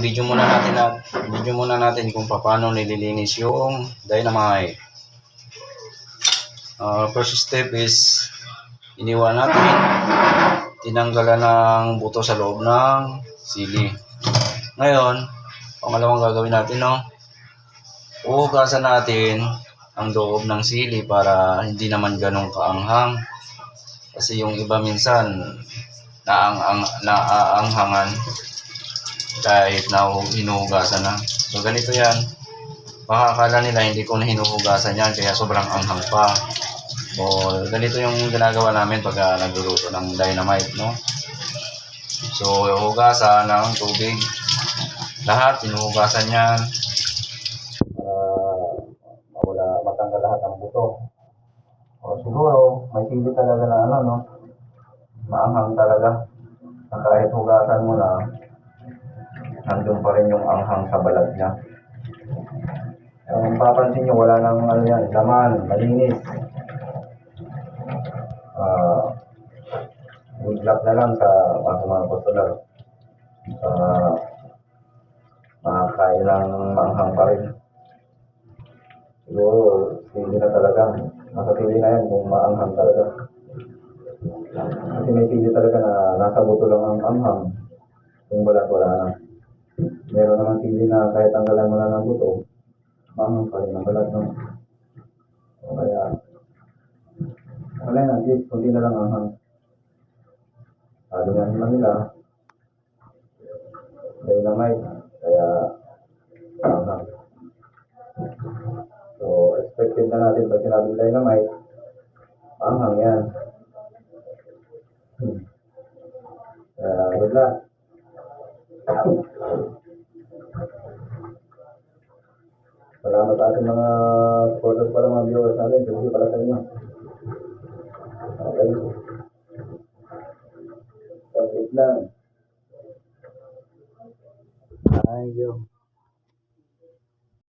video muna natin kung paano nililinis yung dynamite. First step is iniwan natin, tinanggalan ng buto sa loob ng sili. Ngayon, pangalawang gagawin natin, uhugasan natin ang loob ng sili para hindi naman ganun kaanghang. Kasi yung iba minsan naaanghangan kahit na hinuhugasan na. So ganito yan. Baka akala nila hindi ko na hinuhugasan yan kaya sobrang anghang pa. So ganito yung ginagawa namin pag nagluluto ng dynamite, So hugasan ng tubig. Lahat hinuhugasan yan. Matanggal lahat ng buto. O siguro may sili talaga na maanghang talaga. Na kahit hugasan mo na, nandun pa rin yung anghang sa balat niya. Kung papansin nyo, wala nang laman, malinis. Good luck na lang sa mga customer. Makakain ng maanghang pa rin. Siguro, sili na talaga. Nasa sili na yan kung maanghang talaga. Kasi may sili talaga na nasa buto lang ang anghang. Kung balat wala na. Meron naman sili na kahit tanggalan mo na ng buto, maanghang pa rin ang balat, O kaya, wala na, at least, kunti na lang anghang. Sabi nga naman nila, dynamite, kaya anghang. So, expected na natin pag sinabing dynamite, anghang yan. Good luck. Salamat sa ating mga supporters pala, mga viewers natin. Thank you pala sa inyo. Okay. Thank you lang. Thank you.